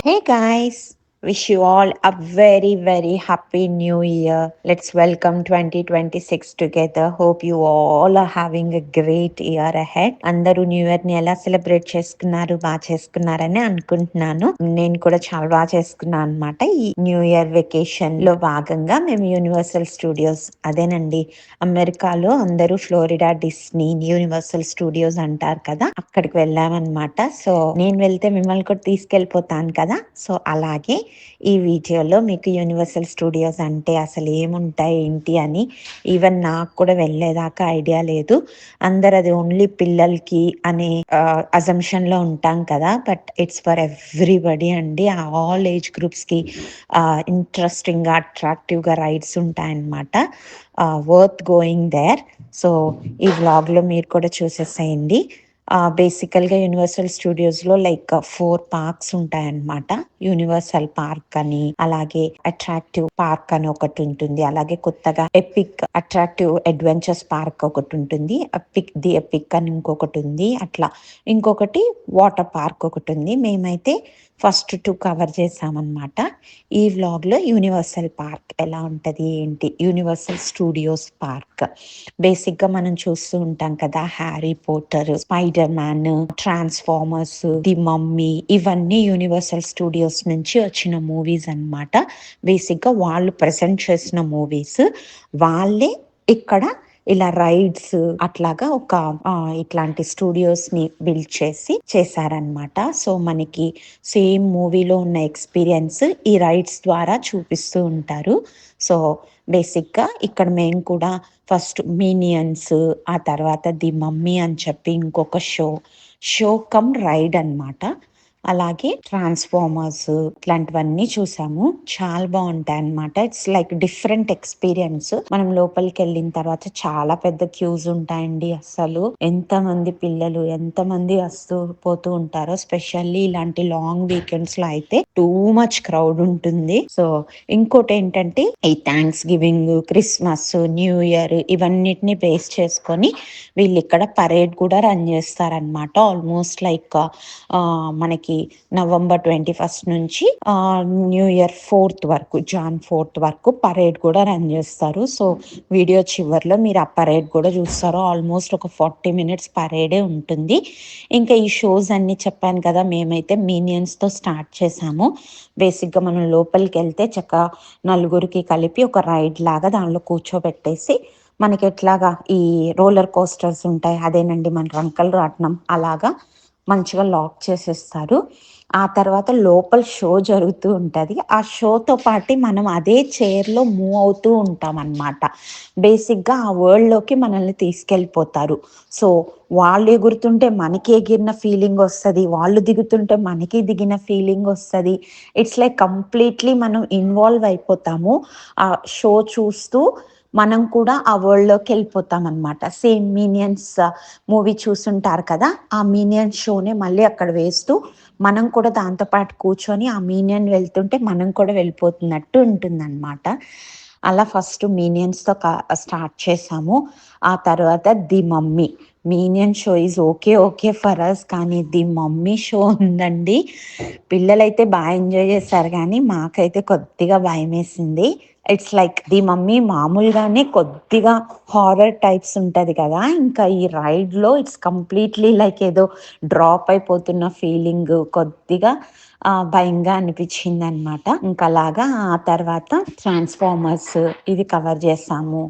Hey guys, wish you all a very happy new year. Let's welcome 2026 together. Hope you all are having a great year ahead. అందరూ new year ని ఎలా celebrate చేసుకున్నారు, బాగా చేసుకున్నారని అనుకుంటున్నాను. నేను కూడా చాలా బాగా చేసుకున్నాను అనమాట. ఈ న్యూ ఇయర్ వెకేషన్ లో భాగంగా మేము యూనివర్సల్ స్టూడియోస్, అదేనండి అమెరికాలో అందరూ ఫ్లోరిడా డిస్నీ యూనివర్సల్ స్టూడియోస్ అంటారు కదా, అక్కడికి వెళ్ళామన్నమాట. సో నేను వెళ్తే మిమ్మల్ని కూడా తీసుకెళ్ళిపోతాను కదా. సో అలాగే ఈ వీడియోలో మీకు యూనివర్సల్ స్టూడియోస్ అంటే అసలు ఏముంటాయి ఏంటి అని ఈవెన్ నాకు కూడా వెళ్ళేదాకా ఐడియా లేదు. అందరు అది ఓన్లీ పిల్లలకి అనే అజంప్షన్ లో ఉంటాం కదా, బట్ ఇట్స్ ఫర్ ఎవ్రీబడి అండి. ఆల్ ఏజ్ గ్రూప్స్ కి ఇంట్రెస్టింగ్ గా అట్రాక్టివ్ గా రైడ్స్ ఉంటాయన్నమాట. Worth going there. సో ఈ వ్లాగ్ లో మీరు కూడా చూసేసేయండి. బేసికల్గా యూనివర్సల్ స్టూడియోస్లో లైక్ 4 పార్క్స్ ఉంటాయన్నమాట. యూనివర్సల్ పార్క్ అని, అలాగే అట్రాక్టివ్ పార్క్ అని ఒకటి ఉంటుంది, అలాగే కొత్తగా ఎపిక్ అట్రాక్టివ్ అడ్వెంచర్స్ పార్క్ ఒకటి ఉంటుంది, ది ఎపిక్ అని ఇంకొకటి ఉంది, అట్లా ఇంకొకటి వాటర్ పార్క్ ఒకటి ఉంది. మేమైతే ఫస్ట్ 2 కవర్ చేసామన్నమాట. ఈ వ్లాగ్లో యూనివర్సల్ పార్క్ ఎలా ఉంటుంది ఏంటి, యూనివర్సల్ స్టూడియోస్ పార్క్ బేసిక్గా మనం చూస్తూ ఉంటాం కదా, Harry Potter, spider man, transformers, the mummy, ఇవన్నీ యూనివర్సల్ స్టూడియోస్ నుంచి వచ్చిన మూవీస్ అన్నమాట. బేసిక్గా వాళ్ళు ప్రెజెంట్ చేసిన మూవీస్ వాళ్ళే ఇక్కడ ఇలా రైడ్స్ అట్లాగా ఒక ఇట్లాంటి స్టూడియోస్ ని బిల్డ్ చేశారనమాట. సో మనకి సేమ్ మూవీలో ఉన్న ఎక్స్పీరియన్స్ ఈ రైడ్స్ ద్వారా చూపిస్తూ ఉంటారు. సో బేసిక్గా ఇక్కడ మేము కూడా ఫస్ట్ మీనియన్స్, ఆ తర్వాత ది మమ్మీ అని చెప్పి ఇంకొక షో కమ్ రైడ్ అన్నమాట. అలాగే ట్రాన్స్ఫార్మర్స్ ఇట్లాంటివన్నీ చూసాము. చాలా బాగుంటాయి అన్నమాట. It's like different experience. మనం లోపలికి వెళ్ళిన తర్వాత చాలా పెద్ద క్యూస్ ఉంటాయండి. అసలు ఎంతమంది పిల్లలు, ఎంతమంది వస్తూ పోతూ ఉంటారో, స్పెషల్లీ ఇలాంటి లాంగ్ వీకెండ్స్ లో అయితే టూ మచ్ క్రౌడ్ ఉంటుంది. సో ఇంకోటి ఏంటంటే, ఈ thanks giving, Christmas, new year ఇవన్నిటిని బేస్ చేసుకొని వీళ్ళు ఇక్కడ పరేడ్ కూడా రన్ చేస్తారనమాట. ఆల్మోస్ట్ లైక్ మనకి నవంబర్ 21 నుంచి న్యూ ఇయర్ 4th వరకు, జాన్ 4th వరకు పరేడ్ కూడా రన్ చేస్తారు. సో వీడియో చివరిలో మీరు ఆ పరేడ్ కూడా చూస్తారు. ఆల్మోస్ట్ ఒక 40 minutes పరేడే ఉంటుంది. ఇంకా ఈ షోస్ అన్ని చెప్పాను కదా, మేమైతే మీనియన్స్తో స్టార్ట్ చేసాము. బేసిక్గా మనం లోపలికి వెళ్తే చక్కగా నలుగురికి కలిపి ఒక రైడ్ లాగా దానిలో కూర్చోబెట్టేసి, మనకి ఎట్లాగా ఈ రోలర్ కోస్టర్స్ ఉంటాయి, అదేనండి మన రంకల్ రాట్నం, అలాగా మంచిగా లాక్ చేసేస్తారు. ఆ తర్వాత లోపల షో జరుగుతూ ఉంటుంది. ఆ షోతో పాటు మనం అదే చైర్లో మూవ్ అవుతూ ఉంటాం అన్నమాట. బేసిక్గా ఆ వరల్డ్లోకి మనల్ని తీసుకెళ్ళిపోతారు. సో వాళ్ళు ఎగురుతుంటే మనకి ఎగిరిన ఫీలింగ్ వస్తుంది, వాళ్ళు దిగుతుంటే మనకి దిగిన ఫీలింగ్ వస్తుంది. ఇట్స్ లైక్ కంప్లీట్లీ మనం ఇన్వాల్వ్ అయిపోతాము. ఆ షో చూస్తూ మనం కూడా ఆ వరల్డ్లోకి వెళ్ళిపోతాం అనమాట. సేమ్ మీనియన్స్ మూవీ చూసుంటారు కదా, ఆ మీనియన్ షోనే మళ్ళీ అక్కడ వేస్తూ మనం కూడా దాంతోపాటు కూర్చొని ఆ మీనియన్ వెళ్తుంటే మనం కూడా వెళ్ళిపోతున్నట్టు ఉంటుందన్నమాట. అలా ఫస్ట్ మీనియన్స్తో స్టార్ట్ చేసాము. ఆ తర్వాత the mummy. Minion show is okay for us, కానీ ది మమ్మీ షో ఉందండి. పిల్లలైతే బాగా ఎంజాయ్ చేశారు, కానీ మాకైతే కొద్దిగా భయం వేసింది. ఇట్స్ లైక్ ది మమ్మీ మామూలుగానే కొద్దిగా హారర్ టైప్స్ ఉంటుంది కదా, ఇంకా ఈ రైడ్లో ఇట్స్ కంప్లీట్లీ లైక్ ఏదో డ్రాప్ అయిపోతున్న ఫీలింగ్, కొద్దిగా భయంగా అనిపించింది అనమాట. ఇంకా అలాగా ఆ తర్వాత ట్రాన్స్ఫార్మర్స్ ఇది కవర్ చేసాము.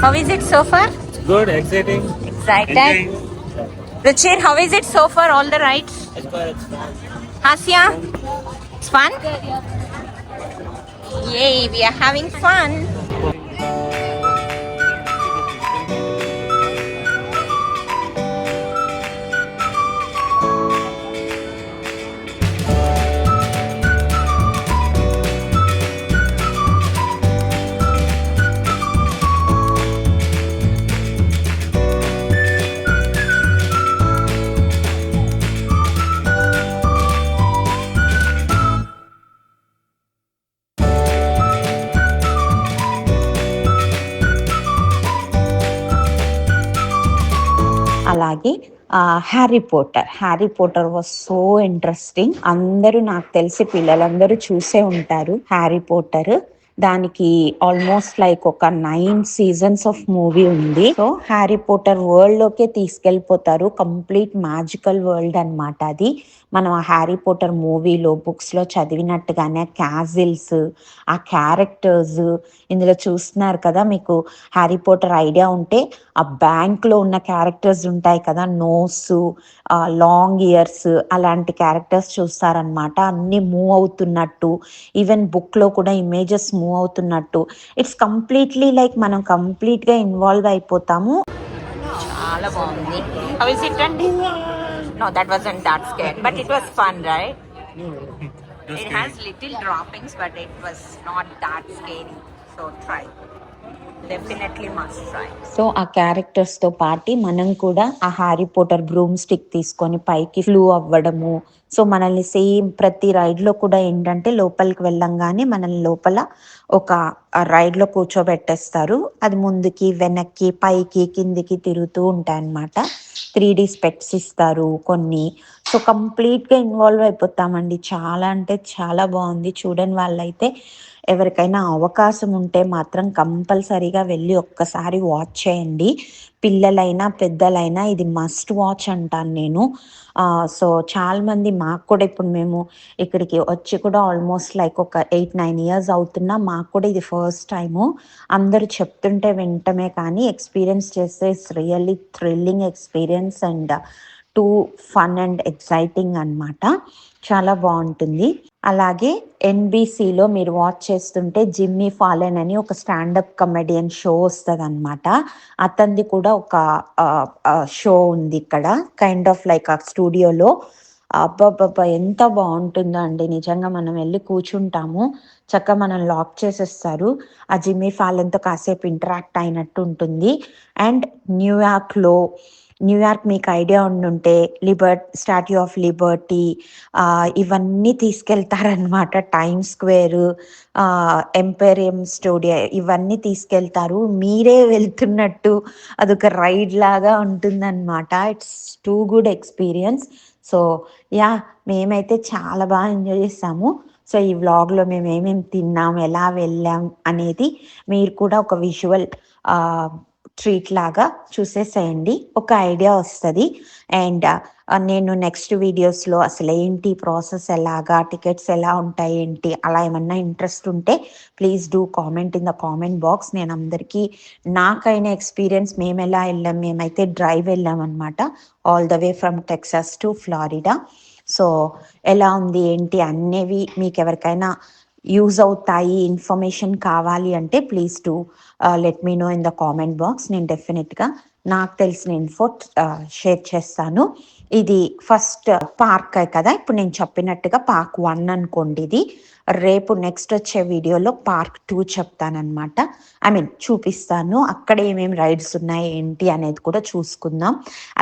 How is it so far? Good, exciting. Excited. Ruchir, how is it so far? All the rides? It's good. It's fun. Hasya, it's fun. Yay, we are having fun. అలాగే Harry Potter was so interesting. అందరూ నాకు తెలిసి పిల్లలందరూ చూసే ఉంటారు Harry Potter. దానికి almost like ఒక 9 seasons of movie ఉంది. సో హ్యారీ పోటర్ వరల్డ్ లోకే తీసుకెళ్ళిపోతారు. కంప్లీట్ మ్యాజికల్ వరల్డ్ అన్నమాట అది. మనం ఆ హ్యారీ పోటర్ మూవీలో బుక్స్ లో చదివినట్టుగానే క్యాజిల్స్, ఆ క్యారెక్టర్స్ ఇందులో చూస్తున్నారు కదా. మీకు హ్యారీ పోటర్ ఐడియా ఉంటే ఆ బ్యాంక్ లో ఉన్న క్యారెక్టర్స్ ఉంటాయి కదా, నోస్, లాంగ్ ఇయర్స్, అలాంటి క్యారెక్టర్స్ చూస్తారనమాట. అన్ని మూవ్ అవుతున్నట్టు, ఈవెన్ బుక్ లో కూడా ఇమేజెస్ మూవ్ అవుతున్నట్టు. ఇట్స్ కంప్లీట్లీ లైక్ మనం కంప్లీట్ గా ఇన్వాల్వ్ అయిపోతాము. చాలా బాగుంది. How is it అండి? No, that wasn't that scared, but it was fun, right? It has little droppings, but it was not that scary. So try. Definitely must try. So ఆ characters తో పాటి మనం కూడా ఆ హ్యారీ పోటర్ బ్రూమ్ స్టిక్ తీసుకొని పైకి flu అవ్వడము. So మనల్ని సేమ్ ప్రతి రైడ్ లో కూడా ఏంటంటే లోపలికి వెళ్ళంగానే మనల్ని లోపల ఒక రైడ్ లో కూర్చోబెట్టేస్తారు. అది ముందుకి వెనక్కి పైకి కిందికి తిరుగుతూ ఉంటాయి అన్నమాట. 3D స్పెక్ట్స్ ఇస్తారు కొన్ని. సో కంప్లీట్ గా ఇన్వాల్వ్ అయిపోతామండి. చాలా అంటే చాలా బాగుంది. చూడని వాళ్ళైతే ఎవరికైనా అవకాశం ఉంటే మాత్రం కంపల్సరీగా వెళ్ళి ఒక్కసారి వాచ్ చేయండి. పిల్లలైనా పెద్దలైనా ఇది మస్ట్ వాచ్ అంటాను నేను. సో చాలా మంది మాకు కూడా ఇప్పుడు మేము ఇక్కడికి వచ్చి కూడా ఆల్మోస్ట్ లైక్ ఒక 8-9 ఇయర్స్ అవుతున్నా. మాకు కూడా ఇది ఫస్ట్ టైము. అందరూ చెప్తుంటే వింటమే కానీ ఎక్స్పీరియన్స్ చేస్తే it's really thrilling experience and two fun and exciting అన్నమాట. చాలా బాగుంటుంది. అలాగే ఎన్బిసిలో మీరు వాచ్ చేస్తుంటే జిమ్మీ ఫాలెన్ అని ఒక స్టాండప్ కమెడియన్ షో వస్తుంది అనమాట. అతనిది కూడా ఒక షో ఉంది ఇక్కడ, కైండ్ ఆఫ్ లైక్ ఆ స్టూడియోలో. అబ్బాబ్బా ఎంత బాగుంటుందో అండి. నిజంగా మనం వెళ్ళి కూర్చుంటాము, చక్కగా మనం లాక్ చేసేస్తారు. ఆ జిమ్మీ ఫాలెన్తో కాసేపు ఇంటరాక్ట్ అయినట్టు ఉంటుంది. అండ్ న్యూయార్క్ మీకు ఐడియా ఉండుంటే స్టాట్యూ ఆఫ్ లిబర్టీ, ఇవన్నీ తీసుకెళ్తారనమాట. టైమ్ స్క్వేర్, ఎంపైరియం స్టూడియో, ఇవన్నీ తీసుకెళ్తారు. మీరే వెళ్తున్నట్టు అదొక రైడ్ లాగా ఉంటుందన్నమాట. It's too good experience. So yeah, మేమైతే చాలా బాగా ఎంజాయ్ చేసాము. సో ఈ వ్లాగ్లో మేము ఏమేమి తిన్నాం, ఎలా వెళ్ళాం అనేది మీరు కూడా ఒక విజువల్ ట్రీట్ లాగా చూసేసేయండి, ఒక ఐడియా వస్తుంది. అండ్ నేను నెక్స్ట్ వీడియోస్లో అసలు ఏంటి ప్రాసెస్, ఎలాగా టికెట్స్ ఎలా ఉంటాయి ఏంటి, అలా ఏమన్నా ఇంట్రెస్ట్ ఉంటే please do comment in the comment box. నేను అందరికీ నాకైన ఎక్స్పీరియన్స్, మేము ఎలా వెళ్ళాం, మేమైతే డ్రైవ్ వెళ్ళాం అనమాట, all the way from Texas to Florida. So ఎలా ఉంది ఏంటి అనేవి మీకు ఎవరికైనా యూజ్ అవుతాయి, ఇన్ఫర్మేషన్ కావాలి అంటే please to let me know in the comment box. నేను డెఫినెట్గా నాకు తెలిసిన ఇన్ఫో షేర్ చేస్తాను. ఇది ఫస్ట్ పార్క్ కదా, ఇప్పుడు నేను చెప్పినట్టుగా పార్క్ 1 అనుకోండి ఇది. రేపు నెక్స్ట్ వచ్చే వీడియోలో పార్క్ 2 చెప్తానమాట. చూపిస్తాను, అక్కడ ఏమేమి రైడ్స్ ఉన్నాయి ఏంటి అనేది కూడా చూసుకుందాం.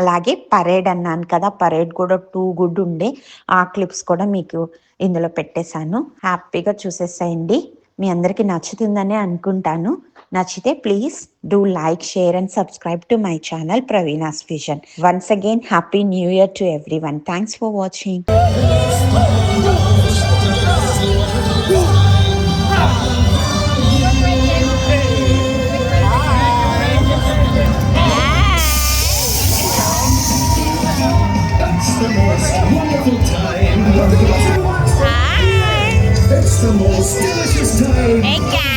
అలాగే పరేడ్ అన్నాను కదా, పరేడ్ కూడా 2 గుడ్ ఉండే. ఆ క్లిప్స్ కూడా మీకు ఇందులో పెట్టేశాను, హ్యాపీగా చూసేసేయండి. మీ అందరికీ నచ్చుతుందనే అనుకుంటాను. నచ్చితే please do like, share and subscribe to my channel Praveena's vision. Once again happy new year to everyone. Thanks for watching. The most wonderful time. Hi. It's the most delicious time. Hey guys.